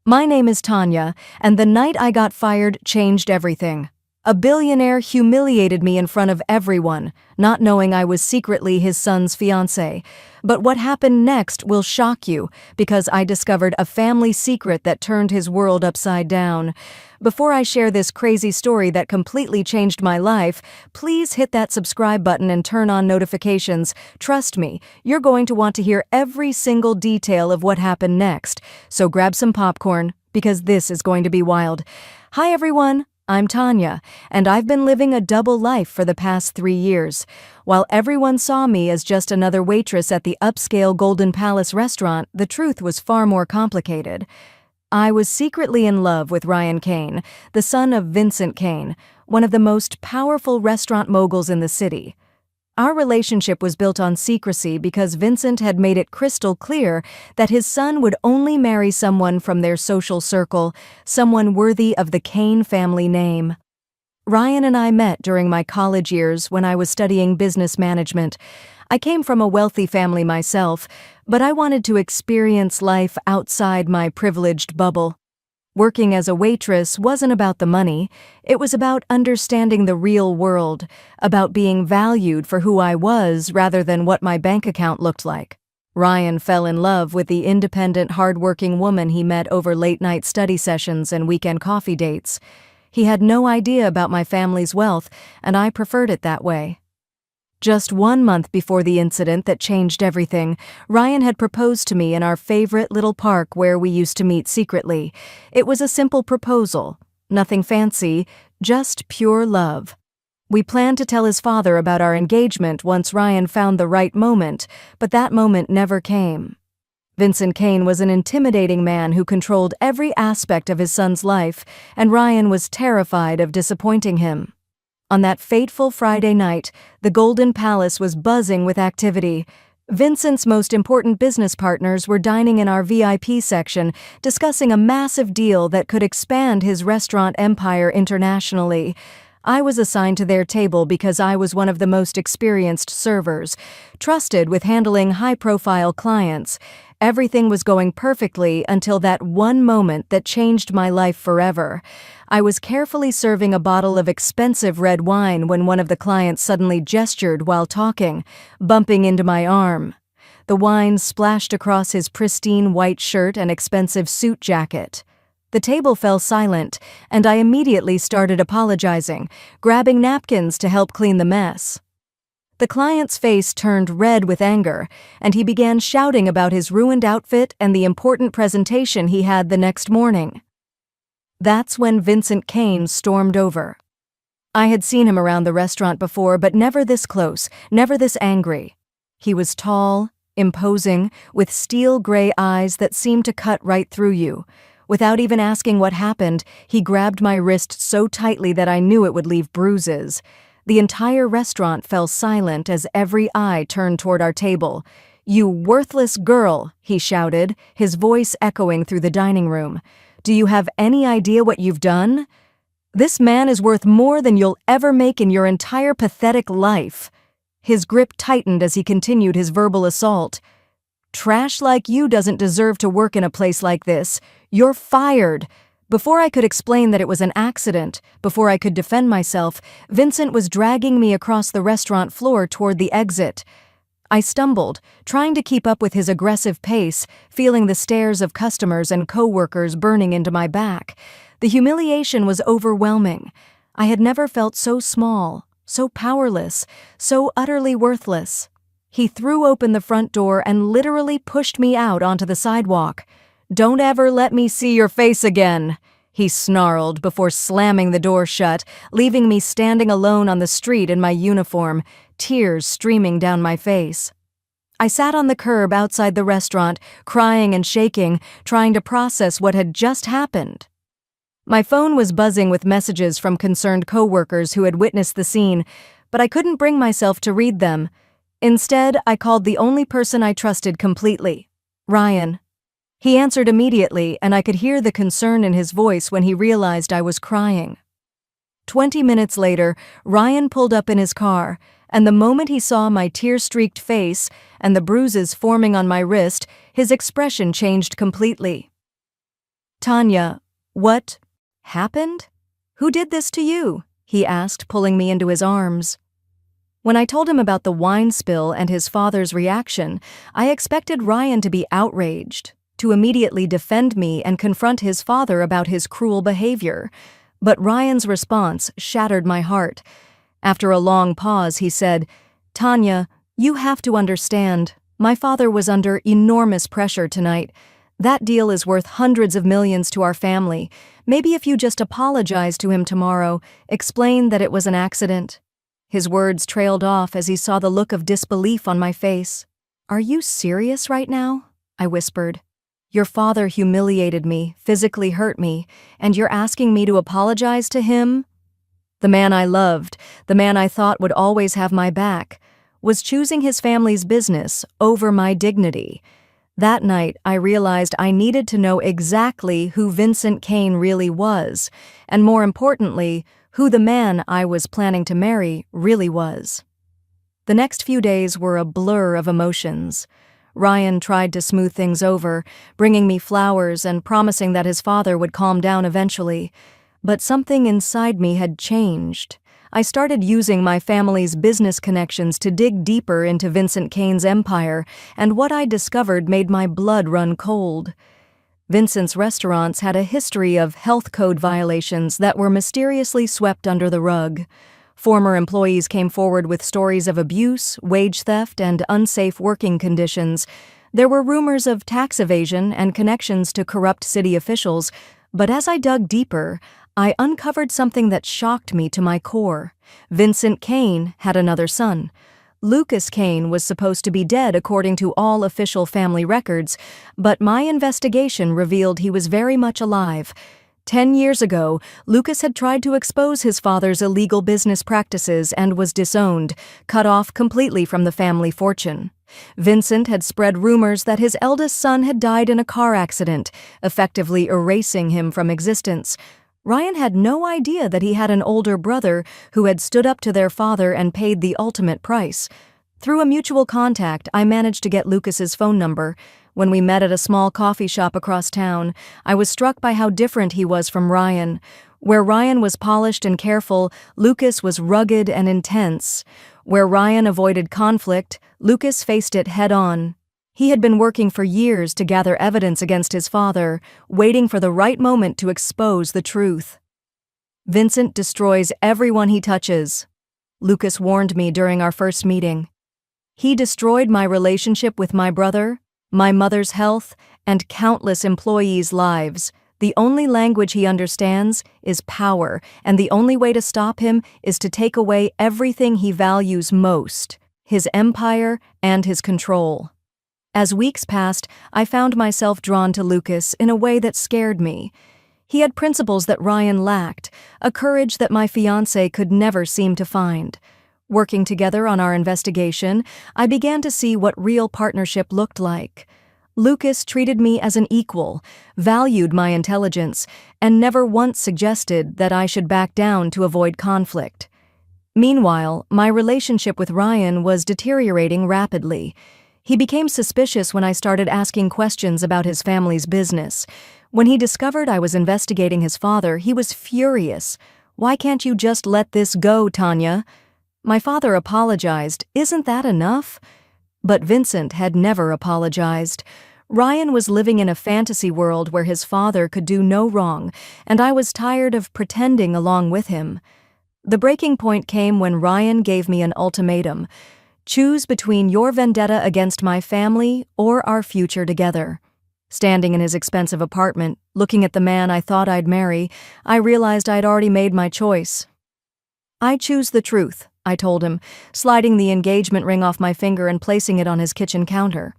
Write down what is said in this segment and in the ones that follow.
My name is Tanya, and the night I got fired changed everything. A billionaire humiliated me in front of everyone, not knowing I was secretly his son's fiancée. But what happened next will shock you, because I discovered a family secret that turned his world upside down. Before I share this crazy story that completely changed my life, please hit that subscribe button and turn on notifications. Trust me, you're going to want to hear every single detail of what happened next. So grab some popcorn, because this is going to be wild. Hi everyone! I'm Tanya, and I've been living a double life for the past 3 years. While everyone saw me as just another waitress at the upscale Golden Palace restaurant, the truth was far more complicated. I was secretly in love with Ryan Kane, the son of Vincent Kane, one of the most powerful restaurant moguls in the city. Our relationship was built on secrecy because Vincent had made it crystal clear that his son would only marry someone from their social circle, someone worthy of the Kane family name. Ryan and I met during my college years when I was studying business management. I came from a wealthy family myself, but I wanted to experience life outside my privileged bubble. Working as a waitress wasn't about the money, it was about understanding the real world, about being valued for who I was rather than what my bank account looked like. Ryan fell in love with the independent, hardworking woman he met over late-night study sessions and weekend coffee dates. He had no idea about my family's wealth, and I preferred it that way. Just 1 month before the incident that changed everything, Ryan had proposed to me in our favorite little park where we used to meet secretly. It was a simple proposal, nothing fancy, just pure love. We planned to tell his father about our engagement once Ryan found the right moment, but that moment never came. Vincent Kane was an intimidating man who controlled every aspect of his son's life, and Ryan was terrified of disappointing him. On that fateful Friday night, the Golden Palace was buzzing with activity. Vincent's most important business partners were dining in our VIP section, discussing a massive deal that could expand his restaurant empire internationally. I was assigned to their table because I was one of the most experienced servers, trusted with handling high-profile clients. Everything was going perfectly until that one moment that changed my life forever. I was carefully serving a bottle of expensive red wine when one of the clients suddenly gestured while talking, bumping into my arm. The wine splashed across his pristine white shirt and expensive suit jacket. The table fell silent, and I immediately started apologizing, grabbing napkins to help clean the mess. The client's face turned red with anger, and he began shouting about his ruined outfit and the important presentation he had the next morning. That's when Vincent Kane stormed over. I had seen him around the restaurant before, but never this close, never this angry. He was tall, imposing, with steel-gray eyes that seemed to cut right through you. Without even asking what happened, he grabbed my wrist so tightly that I knew it would leave bruises. The entire restaurant fell silent as every eye turned toward our table. "You worthless girl," he shouted, his voice echoing through the dining room. "Do you have any idea what you've done? This man is worth more than you'll ever make in your entire pathetic life." His grip tightened as he continued his verbal assault. "Trash like you doesn't deserve to work in a place like this. You're fired." Before I could explain that it was an accident, before I could defend myself, Vincent was dragging me across the restaurant floor toward the exit. I stumbled, trying to keep up with his aggressive pace, feeling the stares of customers and co-workers burning into my back. The humiliation was overwhelming. I had never felt so small, so powerless, so utterly worthless. He threw open the front door and literally pushed me out onto the sidewalk. "Don't ever let me see your face again," he snarled before slamming the door shut, leaving me standing alone on the street in my uniform, tears streaming down my face. I sat on the curb outside the restaurant, crying and shaking, trying to process what had just happened. My phone was buzzing with messages from concerned coworkers who had witnessed the scene, but I couldn't bring myself to read them. Instead, I called the only person I trusted completely, Ryan. He answered immediately, and I could hear the concern in his voice when he realized I was crying. 20 minutes later, Ryan pulled up in his car, and the moment he saw my tear-streaked face and the bruises forming on my wrist, his expression changed completely. Tanya, what happened? Who did this to you? He asked, pulling me into his arms. When I told him about the wine spill and his father's reaction, I expected Ryan to be outraged, to immediately defend me and confront his father about his cruel behavior. But Ryan's response shattered my heart. After a long pause, he said, "Tanya, you have to understand. My father was under enormous pressure tonight. That deal is worth hundreds of millions to our family. Maybe if you just apologize to him tomorrow, explain that it was an accident." His words trailed off as he saw the look of disbelief on my face. "Are you serious right now?" I whispered. "Your father humiliated me, physically hurt me, and you're asking me to apologize to him?" The man I loved, the man I thought would always have my back, was choosing his family's business over my dignity. That night, I realized I needed to know exactly who Vincent Kane really was, and more importantly, who the man I was planning to marry really was. The next few days were a blur of emotions. Ryan tried to smooth things over, bringing me flowers and promising that his father would calm down eventually. But something inside me had changed. I started using my family's business connections to dig deeper into Vincent Kane's empire, and what I discovered made my blood run cold. Vincent's restaurants had a history of health code violations that were mysteriously swept under the rug. Former employees came forward with stories of abuse, wage theft, and unsafe working conditions. There were rumors of tax evasion and connections to corrupt city officials, but as I dug deeper, I uncovered something that shocked me to my core. Vincent Kane had another son. Lucas Kane was supposed to be dead according to all official family records, but my investigation revealed he was very much alive. 10 years ago, Lucas had tried to expose his father's illegal business practices and was disowned, cut off completely from the family fortune. Vincent had spread rumors that his eldest son had died in a car accident, effectively erasing him from existence. Ryan had no idea that he had an older brother who had stood up to their father and paid the ultimate price. Through a mutual contact, I managed to get Lucas's phone number. When we met at a small coffee shop across town, I was struck by how different he was from Ryan. Where Ryan was polished and careful, Lucas was rugged and intense. Where Ryan avoided conflict, Lucas faced it head-on. He had been working for years to gather evidence against his father, waiting for the right moment to expose the truth. "Vincent destroys everyone he touches," Lucas warned me during our first meeting. "He destroyed my relationship with my brother, my mother's health, and countless employees' lives. The only language he understands is power, and the only way to stop him is to take away everything he values most, his empire and his control." As weeks passed, I found myself drawn to Lucas in a way that scared me. He had principles that Ryan lacked, a courage that my fiancé could never seem to find. Working together on our investigation, I began to see what real partnership looked like. Lucas treated me as an equal, valued my intelligence, and never once suggested that I should back down to avoid conflict. Meanwhile, my relationship with Ryan was deteriorating rapidly. He became suspicious when I started asking questions about his family's business. When he discovered I was investigating his father, he was furious. "Why can't you just let this go, Tanya?" My father apologized. "Isn't that enough?" But Vincent had never apologized. Ryan was living in a fantasy world where his father could do no wrong, and I was tired of pretending along with him. The breaking point came when Ryan gave me an ultimatum. "Choose between your vendetta against my family or our future together." Standing in his expensive apartment, looking at the man I thought I'd marry, I realized I'd already made my choice. "I choose the truth," I told him, sliding the engagement ring off my finger and placing it on his kitchen counter.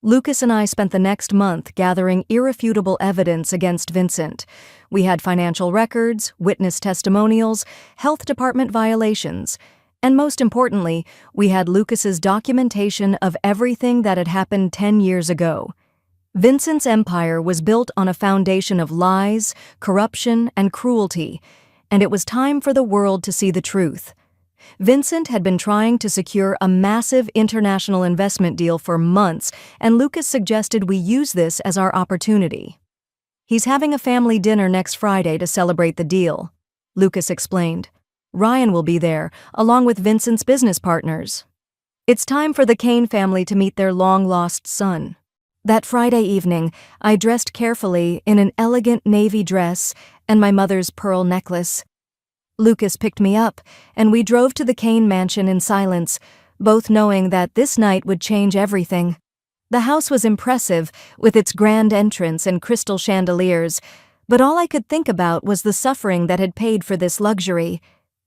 Lucas and I spent the next month gathering irrefutable evidence against Vincent. We had financial records, witness testimonials, health department violations, and most importantly, we had Lucas's documentation of everything that had happened 10 years ago. Vincent's empire was built on a foundation of lies, corruption, and cruelty, and it was time for the world to see the truth. Vincent had been trying to secure a massive international investment deal for months, and Lucas suggested we use this as our opportunity. He's having a family dinner next Friday to celebrate the deal, Lucas explained. Ryan will be there, along with Vincent's business partners. It's time for the Kane family to meet their long-lost son. That Friday evening, I dressed carefully in an elegant navy dress and my mother's pearl necklace. Lucas picked me up, and we drove to the Kane mansion in silence, both knowing that this night would change everything. The house was impressive, with its grand entrance and crystal chandeliers, but all I could think about was the suffering that had paid for this luxury.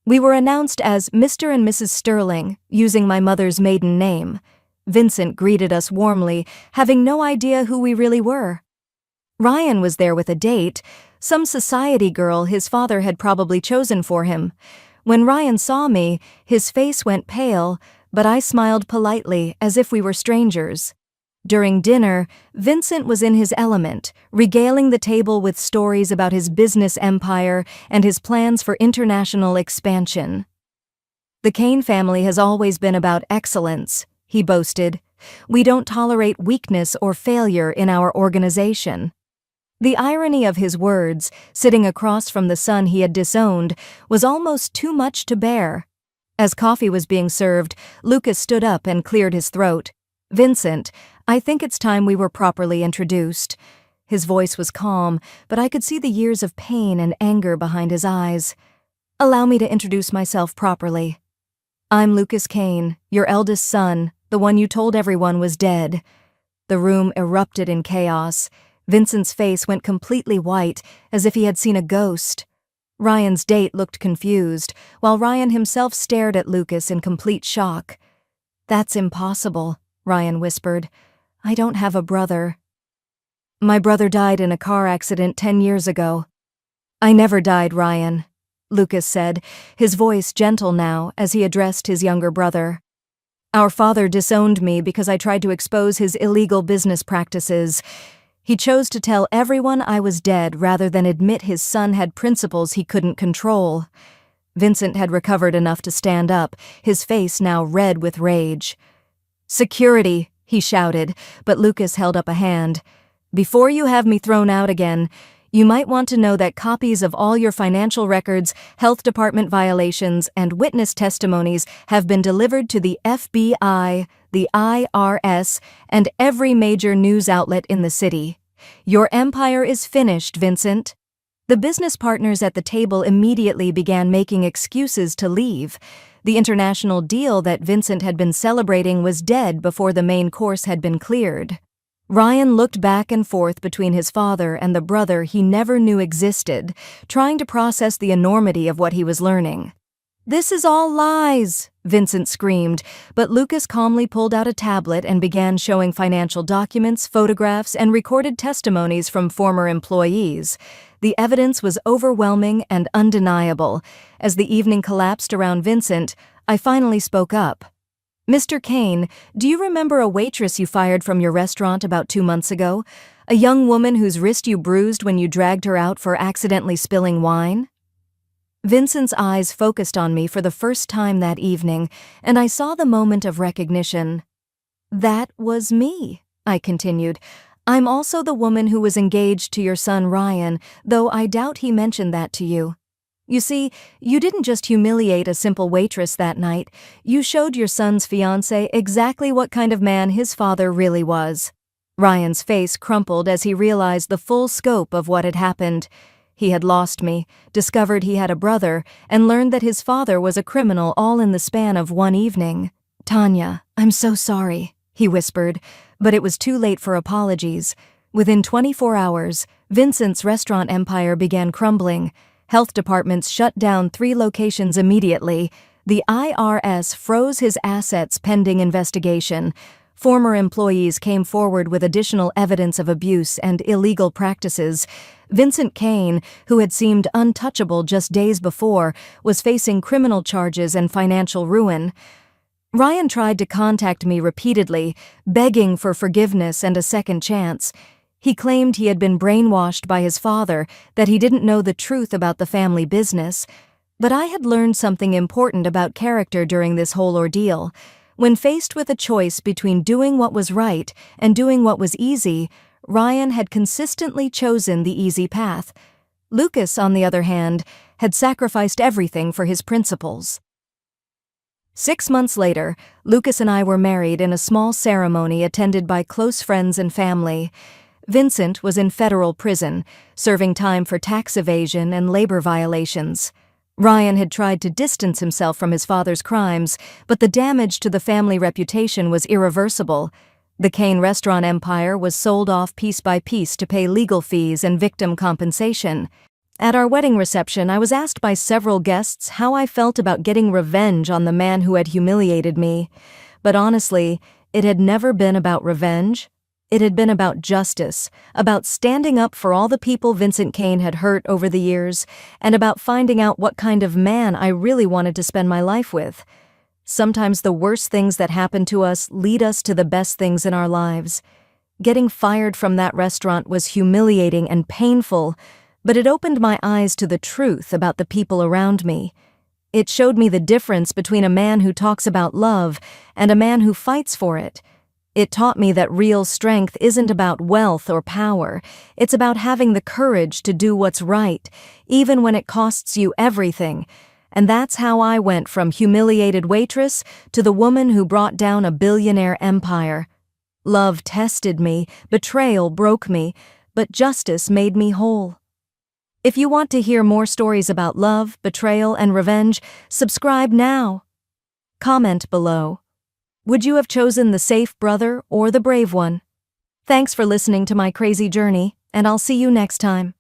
We were announced as Mr. and Mrs. Sterling, using my mother's maiden name. Vincent greeted us warmly, having no idea who we really were. Ryan was there with a date, some society girl his father had probably chosen for him. When Ryan saw me, his face went pale, but I smiled politely as if we were strangers. During dinner, Vincent was in his element, regaling the table with stories about his business empire and his plans for international expansion. The Kane family has always been about excellence, he boasted. We don't tolerate weakness or failure in our organization. The irony of his words, sitting across from the son he had disowned, was almost too much to bear. As coffee was being served, Lucas stood up and cleared his throat. Vincent, I think it's time we were properly introduced. His voice was calm, but I could see the years of pain and anger behind his eyes. Allow me to introduce myself properly. I'm Lucas Kane, your eldest son, the one you told everyone was dead. The room erupted in chaos. Vincent's face went completely white, as if he had seen a ghost. Ryan's date looked confused, while Ryan himself stared at Lucas in complete shock. That's impossible, Ryan whispered. I don't have a brother. My brother died in a car accident 10 years ago. I never died, Ryan, Lucas said, his voice gentle now as he addressed his younger brother. Our father disowned me because I tried to expose his illegal business practices. He chose to tell everyone I was dead rather than admit his son had principles he couldn't control. Vincent had recovered enough to stand up, his face now red with rage. Security, he shouted, but Lucas held up a hand. Before you have me thrown out again, you might want to know that copies of all your financial records, health department violations, and witness testimonies have been delivered to the FBI, the IRS, and every major news outlet in the city. Your empire is finished, Vincent. The business partners at the table immediately began making excuses to leave. The international deal that Vincent had been celebrating was dead before the main course had been cleared. Ryan looked back and forth between his father and the brother he never knew existed, trying to process the enormity of what he was learning. This is all lies, Vincent screamed, but Lucas calmly pulled out a tablet and began showing financial documents, photographs, and recorded testimonies from former employees. The evidence was overwhelming and undeniable. As the evening collapsed around Vincent, I finally spoke up. Mr. Kane, do you remember a waitress you fired from your restaurant about 2 months ago? A young woman whose wrist you bruised when you dragged her out for accidentally spilling wine? Vincent's eyes focused on me for the first time that evening, and I saw the moment of recognition. That was me, I continued. I'm also the woman who was engaged to your son Ryan, though I doubt he mentioned that to you. You see, you didn't just humiliate a simple waitress that night, you showed your son's fiancé exactly what kind of man his father really was. Ryan's face crumpled as he realized the full scope of what had happened. He had lost me, discovered he had a brother, and learned that his father was a criminal all in the span of one evening. Tanya, I'm so sorry, he whispered, but it was too late for apologies. Within 24 hours, Vincent's restaurant empire began crumbling. Health departments shut down 3 locations immediately. The IRS froze his assets pending investigation. Former employees came forward with additional evidence of abuse and illegal practices. Vincent Kane, who had seemed untouchable just days before, was facing criminal charges and financial ruin. Ryan tried to contact me repeatedly, begging for forgiveness and a second chance. He claimed he had been brainwashed by his father, that he didn't know the truth about the family business. But I had learned something important about character during this whole ordeal. When faced with a choice between doing what was right and doing what was easy, Ryan had consistently chosen the easy path. Lucas, on the other hand, had sacrificed everything for his principles. 6 months later, Lucas and I were married in a small ceremony attended by close friends and family. Vincent was in federal prison, serving time for tax evasion and labor violations. Ryan had tried to distance himself from his father's crimes, but the damage to the family reputation was irreversible. The Kane restaurant empire was sold off piece by piece to pay legal fees and victim compensation. At our wedding reception, I was asked by several guests how I felt about getting revenge on the man who had humiliated me. But honestly, it had never been about revenge. It had been about justice, about standing up for all the people Vincent Kane had hurt over the years, and about finding out what kind of man I really wanted to spend my life with. Sometimes the worst things that happen to us lead us to the best things in our lives. Getting fired from that restaurant was humiliating and painful, but it opened my eyes to the truth about the people around me. It showed me the difference between a man who talks about love and a man who fights for it. It taught me that real strength isn't about wealth or power. It's about having the courage to do what's right, even when it costs you everything. And that's how I went from humiliated waitress to the woman who brought down a billionaire empire. Love tested me, betrayal broke me, but justice made me whole. If you want to hear more stories about love, betrayal, and revenge, subscribe now. Comment below. Would you have chosen the safe brother or the brave one? Thanks for listening to my crazy journey, and I'll see you next time.